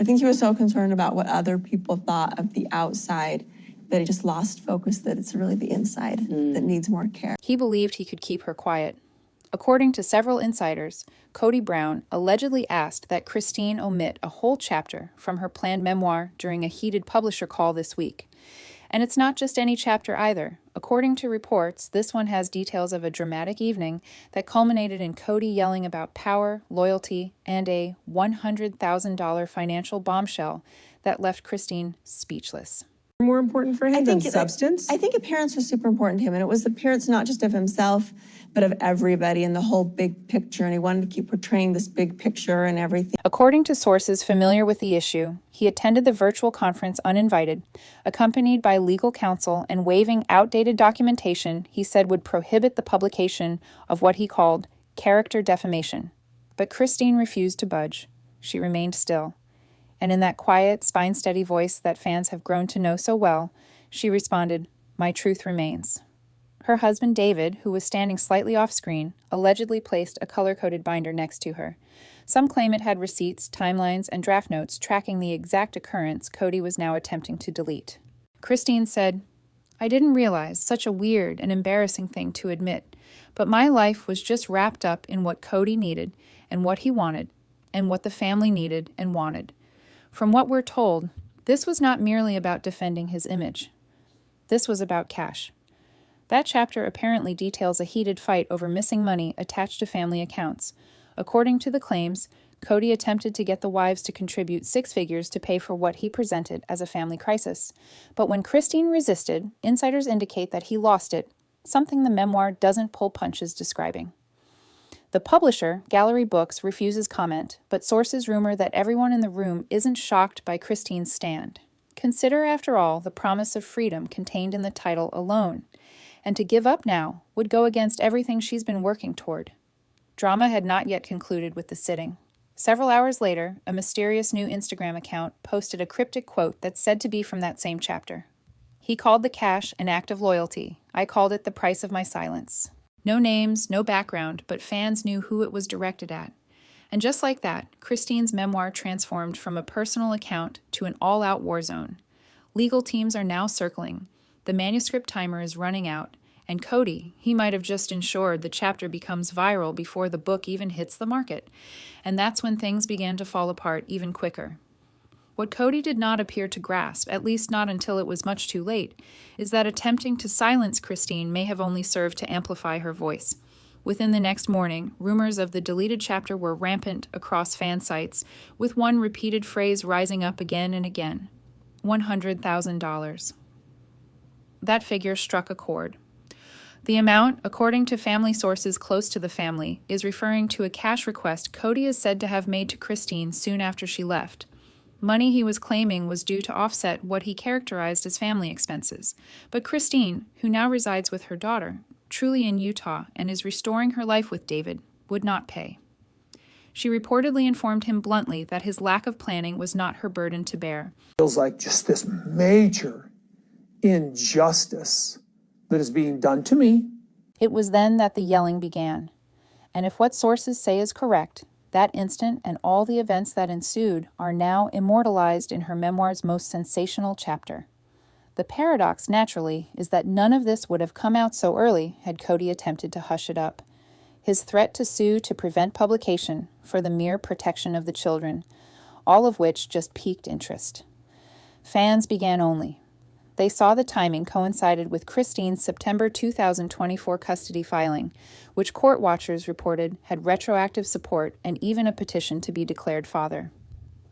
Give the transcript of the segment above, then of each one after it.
I think he was so concerned about what other people thought of the outside that he just lost focus that it's really the inside that needs more care. He believed he could keep her quiet. According to several insiders, Kody Brown allegedly asked that Christine omit a whole chapter from her planned memoir during a heated publisher call this week. And it's not just any chapter either. According to reports, this one has details of a dramatic evening that culminated in Kody yelling about power, loyalty, and a $100,000 financial bombshell that left Christine speechless. More important for him than substance? I think appearance was super important to him, and it was the appearance not just of himself, but of everybody in the whole big picture, and he wanted to keep portraying this big picture and everything. According to sources familiar with the issue, he attended the virtual conference uninvited, accompanied by legal counsel and waiving outdated documentation he said would prohibit the publication of what he called character defamation. But Christine refused to budge. She remained still. And in that quiet, spine-steady voice that fans have grown to know so well, she responded, "My truth remains." Her husband, David, who was standing slightly off-screen, allegedly placed a color-coded binder next to her. Some claim it had receipts, timelines, and draft notes tracking the exact occurrence Kody was now attempting to delete. Christine said, "I didn't realize such a weird and embarrassing thing to admit, but my life was just wrapped up in what Kody needed and what he wanted, and what the family needed and wanted. From what we're told, this was not merely about defending his image. This was about cash." That chapter apparently details a heated fight over missing money attached to family accounts. According to the claims, Kody attempted to get the wives to contribute six figures to pay for what he presented as a family crisis. But when Christine resisted, insiders indicate that he lost it, something the memoir doesn't pull punches describing. The publisher, Gallery Books, refuses comment, but sources rumor that everyone in the room isn't shocked by Christine's stand. Consider, after all, the promise of freedom contained in the title alone, and to give up now would go against everything she's been working toward. Drama had not yet concluded with the sitting. Several hours later, a mysterious new Instagram account posted a cryptic quote that's said to be from that same chapter. "He called the cash an act of loyalty. I called it the price of my silence." No names, no background, but fans knew who it was directed at. And just like that, Christine's memoir transformed from a personal account to an all-out war zone. Legal teams are now circling. The manuscript timer is running out. And Kody, he might have just ensured the chapter becomes viral before the book even hits the market. And that's when things began to fall apart even quicker. What Kody did not appear to grasp, at least not until it was much too late, is that attempting to silence Christine may have only served to amplify her voice. Within the next morning, rumors of the deleted chapter were rampant across fan sites, with one repeated phrase rising up again and again: $100,000. That figure struck a chord. The amount, according to family sources close to the family, is referring to a cash request Kody is said to have made to Christine soon after she left. Money he was claiming was due to offset what he characterized as family expenses. But Christine, who now resides with her daughter, truly in Utah, and is restoring her life with David, would not pay. She reportedly informed him bluntly that his lack of planning was not her burden to bear. Feels like just this major injustice that is being done to me. It was then that the yelling began. And if what sources say is correct, that instant and all the events that ensued are now immortalized in her memoir's most sensational chapter. The paradox, naturally, is that none of this would have come out so early had Kody attempted to hush it up. His threat to sue to prevent publication for the mere protection of the children, all of which just piqued interest. Fans began only. They saw the timing coincided with Christine's September 2024 custody filing, which court watchers reported had retroactive support and even a petition to be declared father.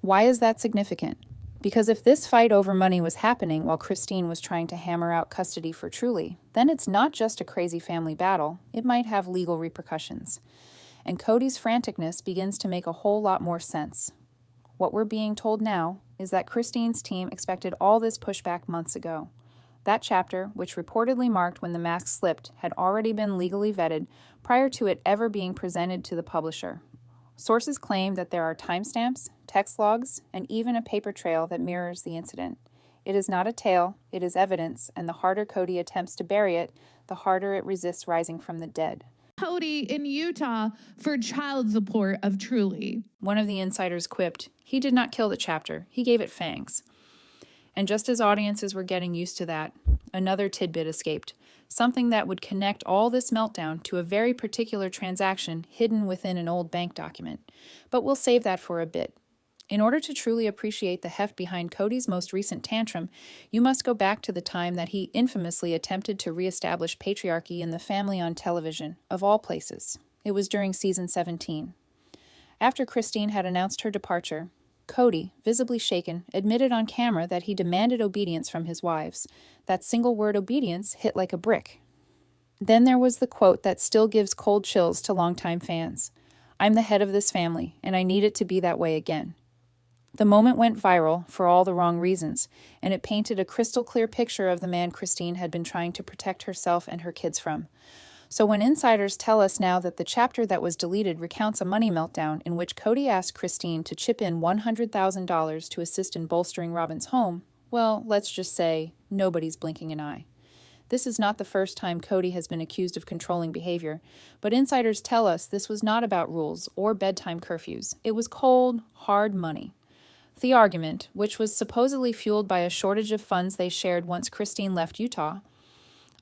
Why is that significant? Because if this fight over money was happening while Christine was trying to hammer out custody for Truly, then it's not just a crazy family battle, it might have legal repercussions. And Kody's franticness begins to make a whole lot more sense. What we're being told now is that Christine's team expected all this pushback months ago. That chapter, which reportedly marked when the mask slipped, had already been legally vetted prior to it ever being presented to the publisher. Sources claim that there are timestamps, text logs, and even a paper trail that mirrors the incident. It is not a tale, it is evidence, and the harder Kody attempts to bury it, the harder it resists rising from the dead. Kody in Utah for child support of Truly. One of the insiders quipped, "He did not kill the chapter, he gave it fangs." And just as audiences were getting used to that, another tidbit escaped, something that would connect all this meltdown to a very particular transaction hidden within an old bank document. But we'll save that for a bit. In order to truly appreciate the heft behind Kody's most recent tantrum, you must go back to the time that he infamously attempted to reestablish patriarchy in the family on television, of all places. It was during season 17. After Christine had announced her departure, Kody, visibly shaken, admitted on camera that he demanded obedience from his wives. That single word obedience hit like a brick. Then there was the quote that still gives cold chills to longtime fans. "I'm the head of this family, and I need it to be that way again." The moment went viral for all the wrong reasons, and it painted a crystal clear picture of the man Christine had been trying to protect herself and her kids from. So when insiders tell us now that the chapter that was deleted recounts a money meltdown in which Kody asked Christine to chip in $100,000 to assist in bolstering Robyn's home, well, let's just say nobody's blinking an eye. This is not the first time Kody has been accused of controlling behavior, but insiders tell us this was not about rules or bedtime curfews. It was cold, hard money. The argument, which was supposedly fueled by a shortage of funds they shared once Christine left Utah,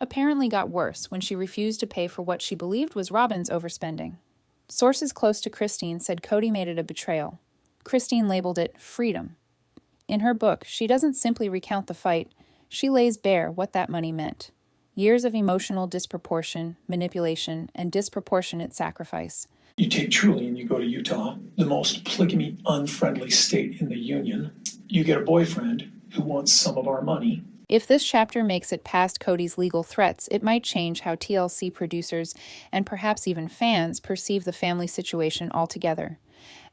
apparently got worse when she refused to pay for what she believed was Robyn's overspending. Sources close to Christine said Kody made it a betrayal. Christine labeled it freedom. In her book, she doesn't simply recount the fight, she lays bare what that money meant. Years of emotional disproportion, manipulation, and disproportionate sacrifice. You take Truly and you go to Utah, the most polygamy-unfriendly state in the union. You get a boyfriend who wants some of our money. If this chapter makes it past Kody's legal threats, it might change how TLC producers and perhaps even fans perceive the family situation altogether.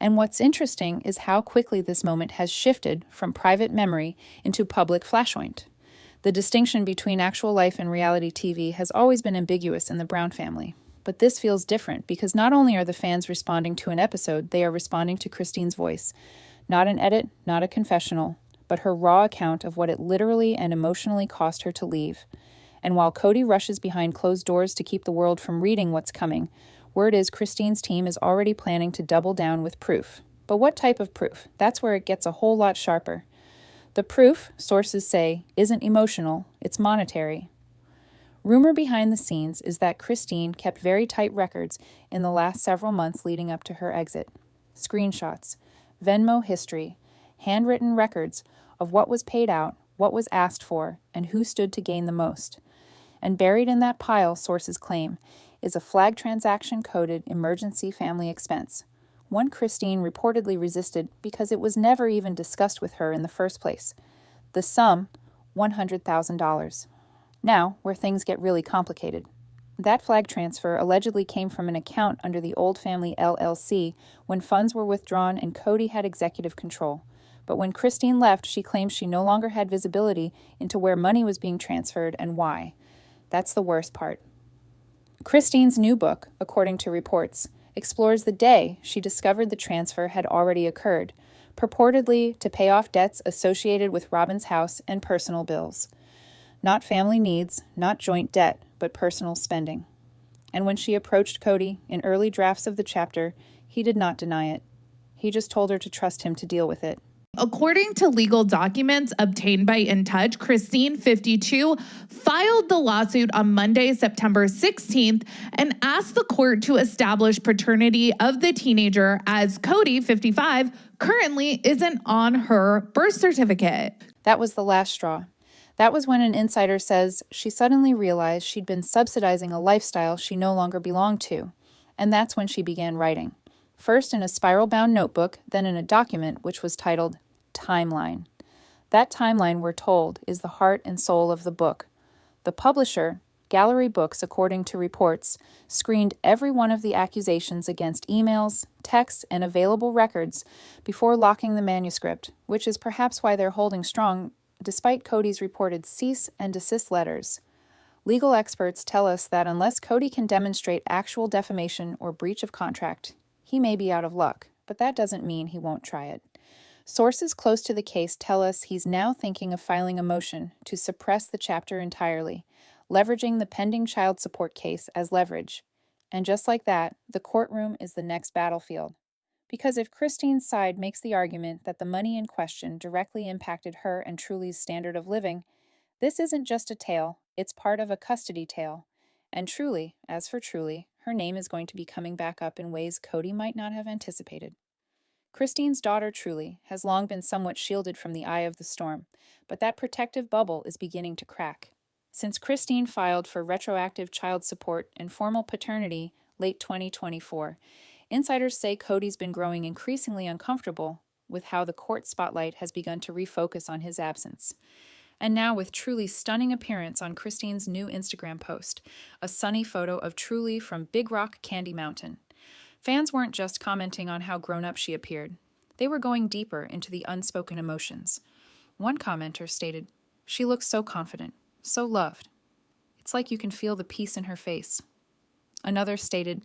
And what's interesting is how quickly this moment has shifted from private memory into public flashpoint. The distinction between actual life and reality TV has always been ambiguous in the Brown family. But this feels different because not only are the fans responding to an episode, they are responding to Christine's voice. Not an edit, not a confessional, but her raw account of what it literally and emotionally cost her to leave. And while Kody rushes behind closed doors to keep the world from reading what's coming, word is Christine's team is already planning to double down with proof. But what type of proof? That's where it gets a whole lot sharper. The proof, sources say, isn't emotional, it's monetary. Rumor behind the scenes is that Christine kept very tight records in the last several months leading up to her exit. Screenshots, Venmo history, handwritten records of what was paid out, what was asked for, and who stood to gain the most. And buried in that pile, sources claim, is a flag transaction-coded emergency family expense. One Christine reportedly resisted because it was never even discussed with her in the first place. The sum, $100,000. Now, where things get really complicated. That flag transfer allegedly came from an account under the Old Family LLC when funds were withdrawn and Kody had executive control. But when Christine left, she claims she no longer had visibility into where money was being transferred and why. That's the worst part. Christine's new book, according to reports, explores the day she discovered the transfer had already occurred, purportedly to pay off debts associated with Robyn's house and personal bills. Not family needs, not joint debt, but personal spending. And when she approached Kody in early drafts of the chapter, he did not deny it. He just told her to trust him to deal with it. According to legal documents obtained by In Touch, Christine, 52, filed the lawsuit on Monday, September 16th, and asked the court to establish paternity of the teenager as Kody, 55, currently isn't on her birth certificate. That was the last straw. That was when an insider says she suddenly realized she'd been subsidizing a lifestyle she no longer belonged to. And that's when she began writing. First in a spiral-bound notebook, then in a document which was titled Timeline. That timeline, we're told, is the heart and soul of the book. The publisher, Gallery Books, according to reports, screened every one of the accusations against emails, texts, and available records before locking the manuscript, which is perhaps why they're holding strong despite Kody's reported cease and desist letters. Legal experts tell us that unless Kody can demonstrate actual defamation or breach of contract, he may be out of luck, but that doesn't mean he won't try it. Sources close to the case tell us he's now thinking of filing a motion to suppress the chapter entirely, leveraging the pending child support case as leverage. And just like that, the courtroom is the next battlefield. Because if Christine's side makes the argument that the money in question directly impacted her and Truly's standard of living, this isn't just a tale, it's part of a custody tale. And Truly, as for Truly, her name is going to be coming back up in ways Kody might not have anticipated. Christine's daughter, Truly, has long been somewhat shielded from the eye of the storm, but that protective bubble is beginning to crack. Since Christine filed for retroactive child support and formal paternity late 2024, insiders say Kody's been growing increasingly uncomfortable with how the court spotlight has begun to refocus on his absence. And now with Truly's stunning appearance on Christine's new Instagram post, a sunny photo of Truly from Big Rock Candy Mountain. Fans weren't just commenting on how grown-up she appeared. They were going deeper into the unspoken emotions. One commenter stated, "She looks so confident, so loved. It's like you can feel the peace in her face." Another stated,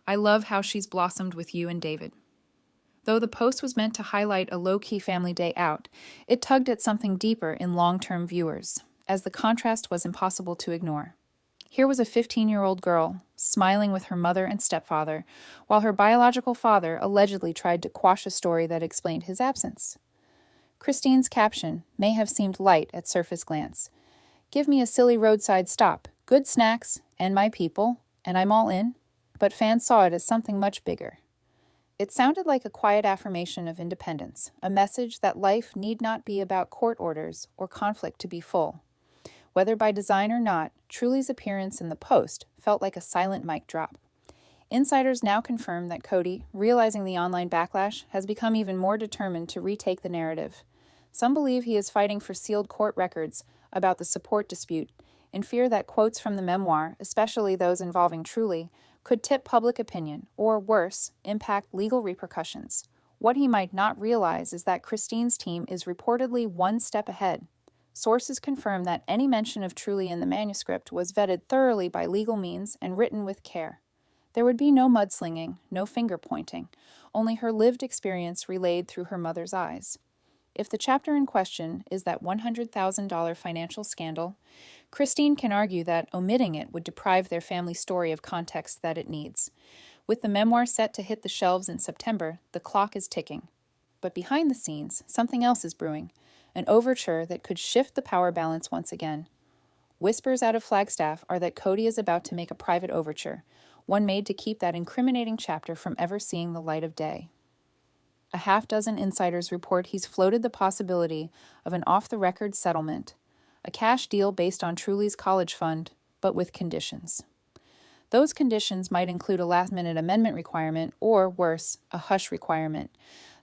"I love how she's blossomed with you and David." Though the post was meant to highlight a low-key family day out, it tugged at something deeper in long-term viewers, as the contrast was impossible to ignore. Here was a 15-year-old girl, smiling with her mother and stepfather, while her biological father allegedly tried to quash a story that explained his absence. Christine's caption may have seemed light at surface glance. "Give me a silly roadside stop, good snacks, and my people, and I'm all in," but fans saw it as something much bigger. It sounded like a quiet affirmation of independence, a message that life need not be about court orders or conflict to be full. Whether by design or not, Truly's appearance in the post felt like a silent mic drop. Insiders now confirm that Kody, realizing the online backlash, has become even more determined to retake the narrative. Some believe he is fighting for sealed court records about the support dispute, in fear that quotes from the memoir, especially those involving Truly, could tip public opinion, or worse, impact legal repercussions. What he might not realize is that Christine's team is reportedly one step ahead. Sources confirm that any mention of Truly in the manuscript was vetted thoroughly by legal means and written with care. There would be no mudslinging, no finger-pointing, only her lived experience relayed through her mother's eyes. If the chapter in question is that $100,000 financial scandal, Christine can argue that omitting it would deprive their family story of context that it needs. With the memoir set to hit the shelves in September, the clock is ticking. But behind the scenes, something else is brewing, an overture that could shift the power balance once again. Whispers out of Flagstaff are that Kody is about to make a private overture, one made to keep that incriminating chapter from ever seeing the light of day. A half-dozen insiders report he's floated the possibility of an off-the-record settlement, a cash deal based on Truly's college fund, but with conditions. Those conditions might include a last-minute amendment requirement or, worse, a hush requirement,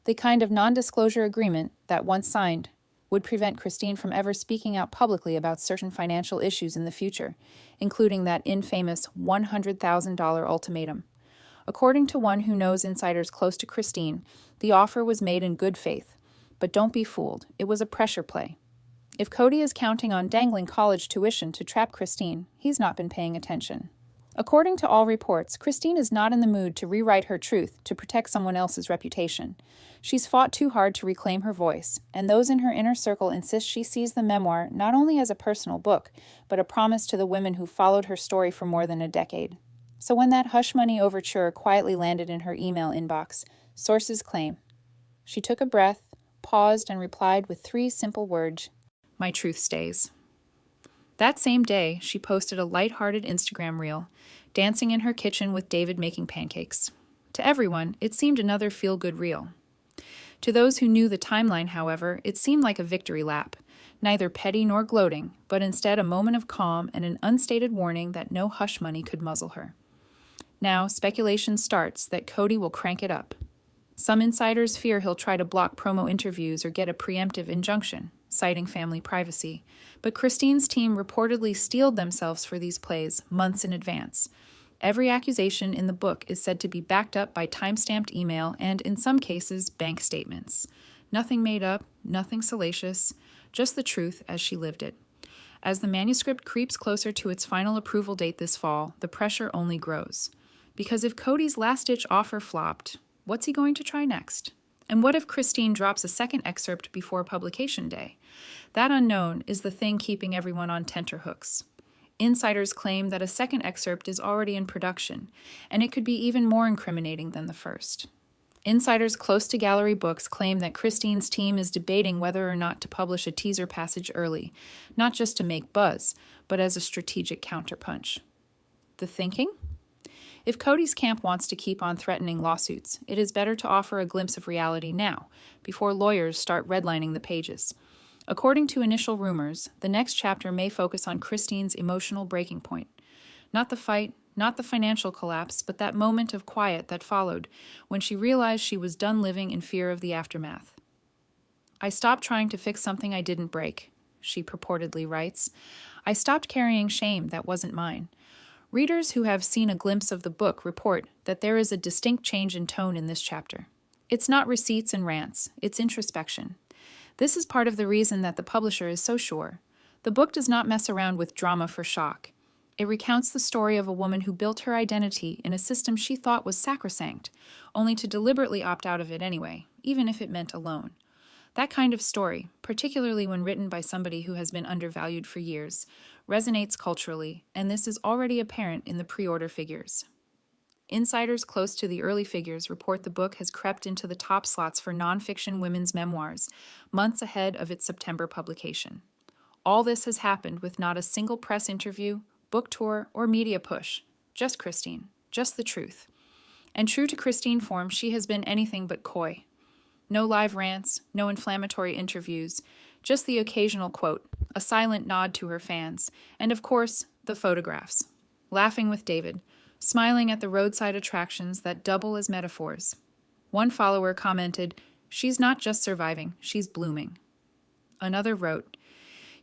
the kind of non-disclosure agreement that, once signed, would prevent Christine from ever speaking out publicly about certain financial issues in the future, including that infamous $100,000 ultimatum. According to one who knows insiders close to Christine, the offer was made in good faith. But don't be fooled, it was a pressure play. If Kody is counting on dangling college tuition to trap Christine, he's not been paying attention. According to all reports, Christine is not in the mood to rewrite her truth to protect someone else's reputation. She's fought too hard to reclaim her voice, and those in her inner circle insist she sees the memoir not only as a personal book, but a promise to the women who followed her story for more than a decade. So when that hush money overture quietly landed in her email inbox, sources claim she took a breath, paused, and replied with 3 simple words, "My truth stays." That same day, she posted a lighthearted Instagram reel, dancing in her kitchen with David making pancakes. To everyone, it seemed another feel-good reel. To those who knew the timeline, however, it seemed like a victory lap, neither petty nor gloating, but instead a moment of calm and an unstated warning that no hush money could muzzle her. Now, speculation starts that Kody will crank it up. Some insiders fear he'll try to block promo interviews or get a preemptive injunction, citing family privacy. But Christine's team reportedly steeled themselves for these plays months in advance. Every accusation in the book is said to be backed up by time-stamped email and, in some cases, bank statements. Nothing made up, nothing salacious, just the truth as she lived it. As the manuscript creeps closer to its final approval date this fall, the pressure only grows. Because if Kody's last-ditch offer flopped, what's he going to try next? And what if Christine drops a second excerpt before publication day? That unknown is the thing keeping everyone on tenterhooks. Insiders claim that a second excerpt is already in production, and it could be even more incriminating than the first. Insiders close to Gallery Books claim that Christine's team is debating whether or not to publish a teaser passage early, not just to make buzz, but as a strategic counterpunch. The thinking? If Kody's camp wants to keep on threatening lawsuits, it is better to offer a glimpse of reality now, before lawyers start redlining the pages. According to initial rumors, the next chapter may focus on Christine's emotional breaking point. Not the fight, not the financial collapse, but that moment of quiet that followed when she realized she was done living in fear of the aftermath. "I stopped trying to fix something I didn't break," she purportedly writes. "I stopped carrying shame that wasn't mine." Readers who have seen a glimpse of the book report that there is a distinct change in tone in this chapter. It's not receipts and rants, it's introspection. This is part of the reason that the publisher is so sure. The book does not mess around with drama for shock. It recounts the story of a woman who built her identity in a system she thought was sacrosanct, only to deliberately opt out of it anyway, even if it meant alone. That kind of story, particularly when written by somebody who has been undervalued for years, resonates culturally, and this is already apparent in the pre-order figures. Insiders close to the early figures report the book has crept into the top slots for nonfiction women's memoirs, months ahead of its September publication. All this has happened with not a single press interview, book tour, or media push. Just Christine. Just the truth. And true to Christine form, she has been anything but coy. No live rants, no inflammatory interviews, just the occasional quote, a silent nod to her fans, and of course, the photographs. Laughing with David, smiling at the roadside attractions that double as metaphors. One follower commented, "She's not just surviving, she's blooming." Another wrote,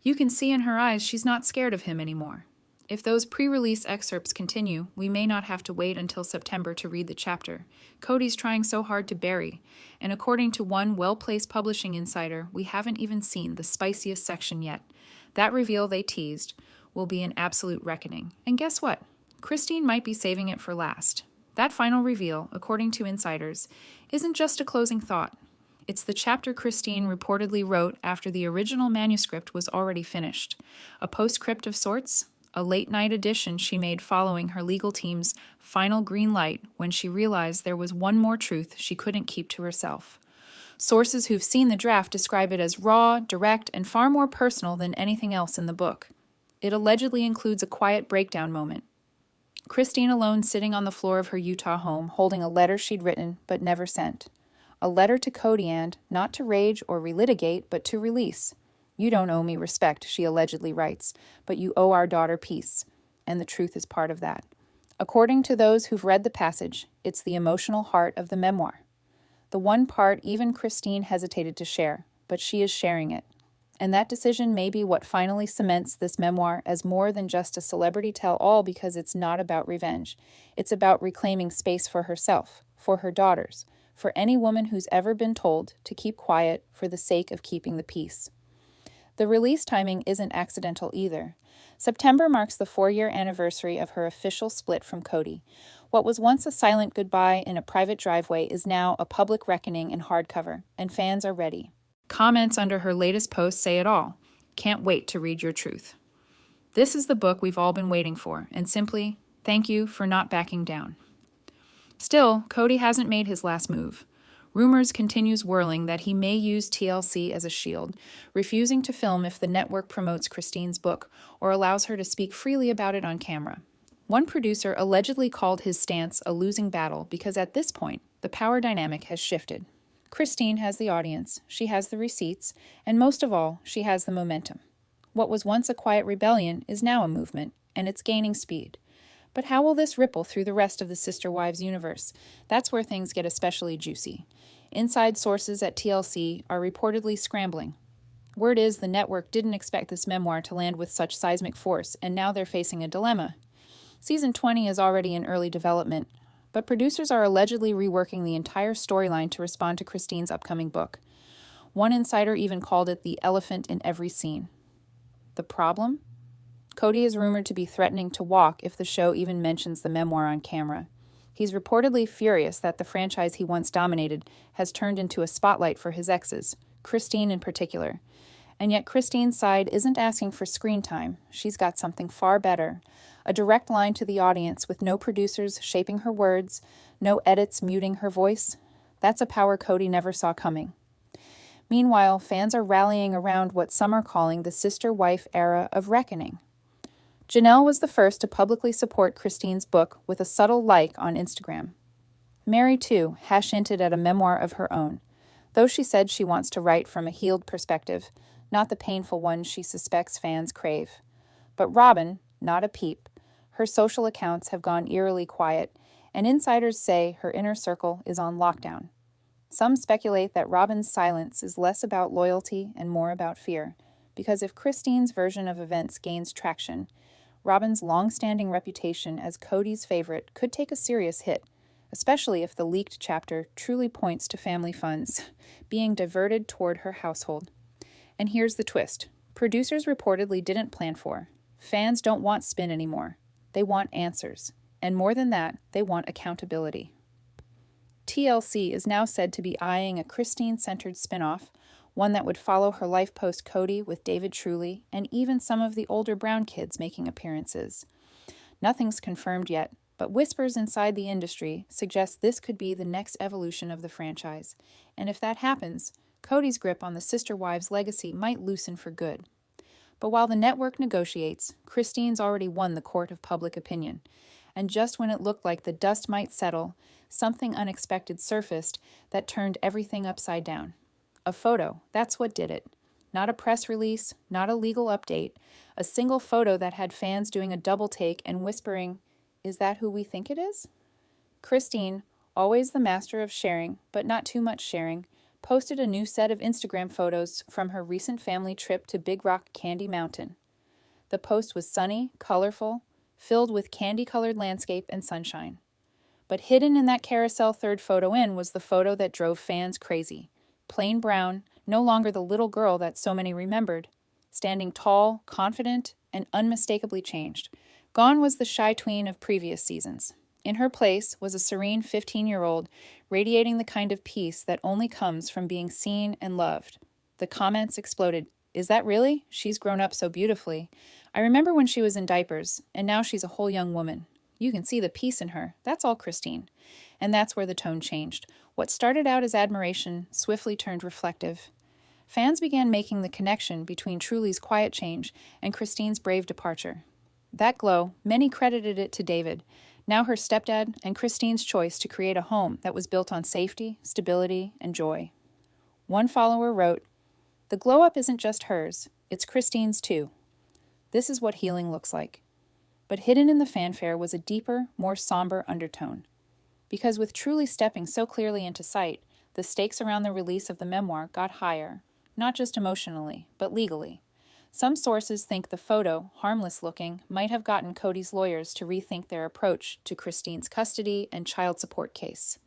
"You can see in her eyes she's not scared of him anymore." If those pre-release excerpts continue, we may not have to wait until September to read the chapter. Kody's trying so hard to bury, and according to one well-placed publishing insider, we haven't even seen the spiciest section yet. That reveal they teased will be an absolute reckoning. And guess what? Christine might be saving it for last. That final reveal, according to insiders, isn't just a closing thought. It's the chapter Christine reportedly wrote after the original manuscript was already finished. A postscript of sorts? A late-night edition she made following her legal team's final green light when she realized there was one more truth she couldn't keep to herself. Sources who've seen the draft describe it as raw, direct, and far more personal than anything else in the book. It allegedly includes a quiet breakdown moment. Christine alone sitting on the floor of her Utah home, holding a letter she'd written but never sent. A letter to Kody and, not to rage or relitigate, but to release. "You don't owe me respect," she allegedly writes, "but you owe our daughter peace." And the truth is part of that. According to those who've read the passage, it's the emotional heart of the memoir. The one part even Christine hesitated to share, but she is sharing it. And that decision may be what finally cements this memoir as more than just a celebrity tell-all, because it's not about revenge. It's about reclaiming space for herself, for her daughters, for any woman who's ever been told to keep quiet for the sake of keeping the peace. The release timing isn't accidental either. September marks the 4-year anniversary of her official split from Kody. What was once a silent goodbye in a private driveway is now a public reckoning in hardcover, and fans are ready. Comments under her latest post say it all. "Can't wait to read your truth." This is the book we've all been waiting for, and simply, thank you for not backing down. Still, Kody hasn't made his last move. Rumors continue whirling that he may use TLC as a shield, refusing to film if the network promotes Christine's book or allows her to speak freely about it on camera. One producer allegedly called his stance a losing battle because at this point, the power dynamic has shifted. Christine has the audience, she has the receipts, and most of all, she has the momentum. What was once a quiet rebellion is now a movement, and it's gaining speed. But how will this ripple through the rest of the Sister Wives universe? That's where things get especially juicy. Inside sources at TLC are reportedly scrambling. Word is the network didn't expect this memoir to land with such seismic force, and now they're facing a dilemma. Season 20 is already in early development, but producers are allegedly reworking the entire storyline to respond to Christine's upcoming book. One insider even called it the elephant in every scene. The problem? Kody is rumored to be threatening to walk if the show even mentions the memoir on camera. He's reportedly furious that the franchise he once dominated has turned into a spotlight for his exes, Christine in particular. And yet Christine's side isn't asking for screen time. She's got something far better. A direct line to the audience with no producers shaping her words, no edits muting her voice. That's a power Kody never saw coming. Meanwhile, fans are rallying around what some are calling the sister-wife era of reckoning. Janelle was the first to publicly support Christine's book with a subtle like on Instagram. Mary, too, hinted at a memoir of her own, though she said she wants to write from a healed perspective, not the painful one she suspects fans crave. But Robin, not a peep. Her social accounts have gone eerily quiet, and insiders say her inner circle is on lockdown. Some speculate that Robin's silence is less about loyalty and more about fear, because if Christine's version of events gains traction, Robin's long-standing reputation as Kody's favorite could take a serious hit, especially if the leaked chapter truly points to family funds being diverted toward her household. And here's the twist. Producers reportedly didn't plan for. Fans don't want spin anymore. They want answers. And more than that, they want accountability. TLC is now said to be eyeing a Christine-centered spinoff, one that would follow her life post-Kody with David Truly and even some of the older Brown kids making appearances. Nothing's confirmed yet, but whispers inside the industry suggest this could be the next evolution of the franchise. And if that happens, Kody's grip on the sister wives' legacy might loosen for good. But while the network negotiates, Christine's already won the court of public opinion. And just when it looked like the dust might settle, something unexpected surfaced that turned everything upside down. A photo, that's what did it. Not a press release, not a legal update, a single photo that had fans doing a double take and whispering, "Is that who we think it is?" Christine, always the master of sharing, but not too much sharing, posted a new set of Instagram photos from her recent family trip to Big Rock Candy Mountain. The post was sunny, colorful, filled with candy-colored landscape and sunshine. But hidden in that carousel third photo in was the photo that drove fans crazy. Plain brown, no longer the little girl that so many remembered, standing tall, confident, and unmistakably changed. Gone was the shy tween of previous seasons. In her place was a serene 15-year-old, radiating the kind of peace that only comes from being seen and loved. The comments exploded. "Is that really? She's grown up so beautifully. I remember when she was in diapers, and now she's a whole young woman. You can see the peace in her. That's all Christine." And that's where the tone changed. What started out as admiration swiftly turned reflective. Fans began making the connection between Truly's quiet change and Christine's brave departure. That glow, many credited it to David, now her stepdad, and Christine's choice to create a home that was built on safety, stability, and joy. One follower wrote, "The glow-up isn't just hers, it's Christine's too. This is what healing looks like." But hidden in the fanfare was a deeper, more somber undertone. Because with Truly stepping so clearly into sight, the stakes around the release of the memoir got higher, not just emotionally, but legally. Some sources think the photo, harmless looking, might have gotten Kody's lawyers to rethink their approach to Christine's custody and child support case.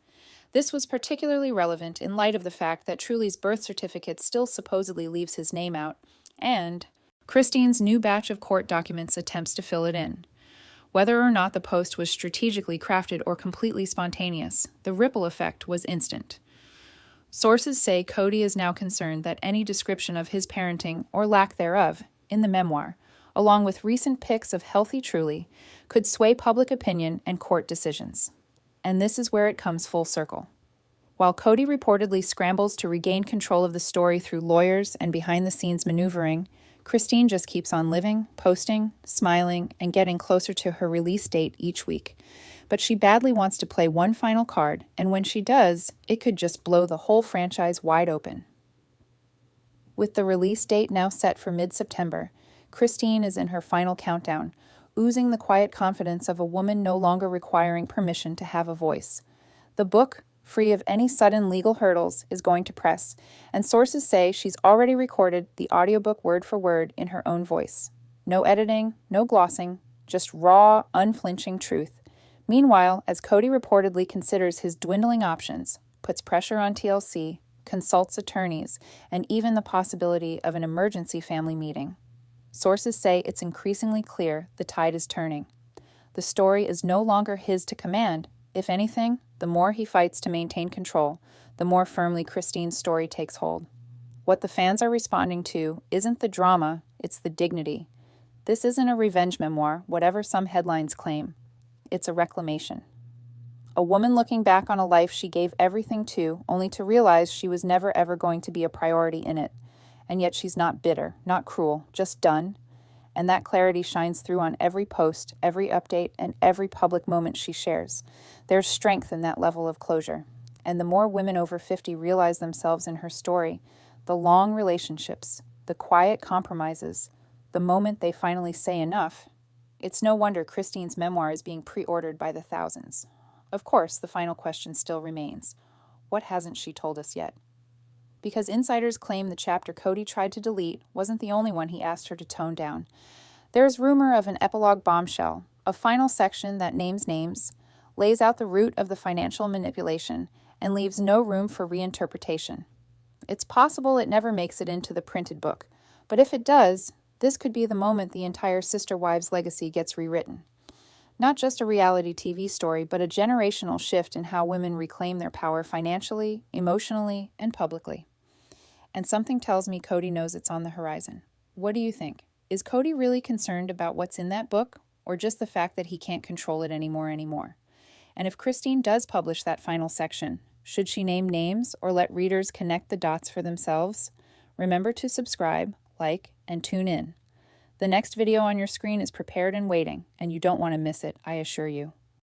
This was particularly relevant in light of the fact that Truly's birth certificate still supposedly leaves his name out, and Christine's new batch of court documents attempts to fill it in. Whether or not the post was strategically crafted or completely spontaneous, the ripple effect was instant. Sources say Kody is now concerned that any description of his parenting, or lack thereof, in the memoir, along with recent pics of healthy Truly, could sway public opinion and court decisions. And this is where it comes full circle. While Kody reportedly scrambles to regain control of the story through lawyers and behind-the-scenes maneuvering, Christine just keeps on living, posting, smiling, and getting closer to her release date each week. But she badly wants to play one final card, and when she does, it could just blow the whole franchise wide open. With the release date now set for mid-September, Christine is in her final countdown, oozing the quiet confidence of a woman no longer requiring permission to have a voice. The book, free of any sudden legal hurdles, is going to press, and sources say she's already recorded the audiobook word for word in her own voice. No editing, no glossing, just raw, unflinching truth. Meanwhile, as Kody reportedly considers his dwindling options, puts pressure on TLC, consults attorneys, and even the possibility of an emergency family meeting. Sources say it's increasingly clear the tide is turning. The story is no longer his to command. If anything, the more he fights to maintain control, the more firmly Christine's story takes hold. What the fans are responding to isn't the drama, it's the dignity. This isn't a revenge memoir, whatever some headlines claim. It's a reclamation. A woman looking back on a life she gave everything to, only to realize she was never ever going to be a priority in it. And yet she's not bitter, not cruel, just done. And that clarity shines through on every post, every update, and every public moment she shares. There's strength in that level of closure. And the more women over 50 realize themselves in her story, the long relationships, the quiet compromises, the moment they finally say enough, it's no wonder Christine's memoir is being pre-ordered by the thousands. Of course, the final question still remains. What hasn't she told us yet? Because insiders claim the chapter Kody tried to delete wasn't the only one he asked her to tone down. There's rumor of an epilogue bombshell, a final section that names names, lays out the root of the financial manipulation, and leaves no room for reinterpretation. It's possible it never makes it into the printed book, but if it does, this could be the moment the entire Sister Wives legacy gets rewritten. Not just a reality TV story, but a generational shift in how women reclaim their power financially, emotionally, and publicly. And something tells me Kody knows it's on the horizon. What do you think? Is Kody really concerned about what's in that book, or just the fact that he can't control it anymore? And if Christine does publish that final section, should she name names or let readers connect the dots for themselves? Remember to subscribe, like, and tune in. The next video on your screen is prepared and waiting, and you don't want to miss it, I assure you.